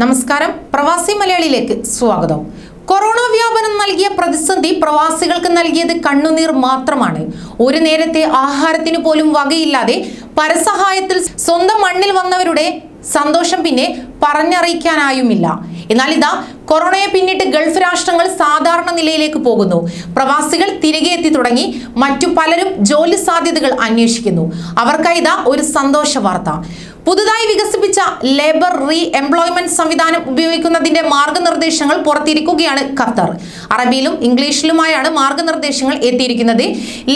നമസ്കാരം, പ്രവാസി മലയാളിയിലേക്ക് സ്വാഗതം. കൊറോണ വ്യാപനം നൽകിയ പ്രതിസന്ധി പ്രവാസികൾക്ക് നൽകിയത് കണ്ണുനീർ മാത്രമാണ്. ഒരു നേരത്തെ ആഹാരത്തിന് പോലും വകയില്ലാതെ പരസഹായത്തിൽ സ്വന്തം മണ്ണിൽ വന്നവരുടെ സന്തോഷം പിന്നെ പറഞ്ഞറിയിക്കാനായുമില്ല. എന്നാൽ ഇതാ കൊറോണയെ പിന്നിട്ട് ഗൾഫ് രാഷ്ട്രങ്ങൾ സാധാരണ നിലയിലേക്ക് പോകുന്നു. പ്രവാസികൾ തിരികെ എത്തി തുടങ്ങി. മറ്റു പലരും ജോലി സാധ്യതകൾ അന്വേഷിക്കുന്നു. അവർക്കായി ഇതാ ഒരു സന്തോഷ വാർത്ത. പുതുതായി വികസിപ്പിച്ച ലേബർ റീ എംപ്ലോയ്മെന്റ് സംവിധാനം ഉപയോഗിക്കുന്നതിന്റെ മാർഗനിർദ്ദേശങ്ങൾ പുറത്തിരിക്കുകയാണ് ഖത്തർ. അറബിയിലും ഇംഗ്ലീഷിലുമായാണ് മാർഗനിർദ്ദേശങ്ങൾ എത്തിയിരിക്കുന്നത്.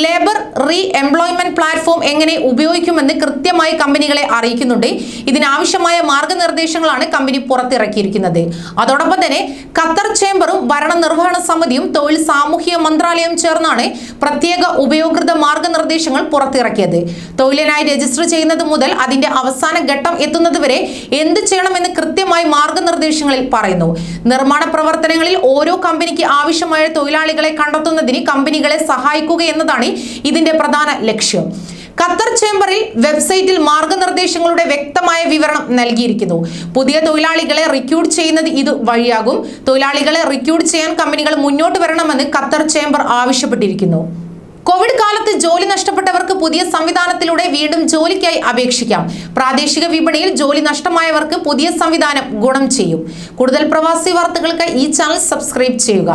ലേബർ റീ എംപ്ലോയ്മെന്റ് പ്ലാറ്റ്ഫോം എങ്ങനെ ഉപയോഗിക്കുമെന്ന് കൃത്യമായി കമ്പനികളെ അറിയിക്കുന്നുണ്ട്. ഇതിനാവശ്യമായ മാർഗനിർദ്ദേശങ്ങളാണ് കമ്പനി പുറത്തിറക്കിയിരിക്കുന്നത്. അതോടൊപ്പം തന്നെ ഖത്തർ ചേംബറും ഭരണനിർവഹണ സമിതിയും തൊഴിൽ സാമൂഹ്യ മന്ത്രാലയം ചേർന്നാണ് പ്രത്യേക ഉപയോക്തൃ മാർഗനിർദ്ദേശങ്ങൾ പുറത്തിറക്കിയത്. തൊഴിലിനായി രജിസ്റ്റർ ചെയ്യുന്നത് മുതൽ അതിന്റെ അവസാന ഘട്ടം എത്തുന്നതുവരെ എന്ത് ചെയ്യണമെന്ന് കൃത്യമായി മാർഗനിർദ്ദേശങ്ങളിൽ പറയുന്നു. നിർമ്മാണ പ്രവർത്തനങ്ങളിൽ ഓരോ കമ്പനിക്ക് ആവശ്യമായ തൊഴിലാളികളെ കണ്ടെത്തുന്നതിന് കമ്പനികളെ സഹായിക്കുക എന്നതാണ് ഇതിന്റെ പ്രധാന ലക്ഷ്യം. ഖത്തർ ചേംബറിൽ വെബ്സൈറ്റിൽ മാർഗനിർദ്ദേശങ്ങളുടെ വ്യക്തമായ വിവരണം നൽകിയിരിക്കുന്നു. പുതിയ തൊഴിലാളികളെ റിക്രൂട്ട് ചെയ്യുന്നത് ഇത് വഴിയാകും. തൊഴിലാളികളെ റിക്രൂട്ട് ചെയ്യാൻ കമ്പനികൾ മുന്നോട്ട് വരണമെന്ന് ഖത്തർ ചേംബർ ആവശ്യപ്പെട്ടിരിക്കുന്നു. കോവിഡ് കാലത്ത് ജോലി നഷ്ടപ്പെട്ടവർക്ക് പുതിയ സംവിധാനത്തിലൂടെ വീണ്ടും ജോലിക്കായി അപേക്ഷിക്കാം. പ്രാദേശിക വിപണിയിൽ ജോലി നഷ്ടമായവർക്ക് പുതിയ സംവിധാനം ഗുണം ചെയ്യും. കൂടുതൽ പ്രവാസി വാർത്തകൾക്ക് ഈ ചാനൽ സബ്സ്ക്രൈബ് ചെയ്യുക.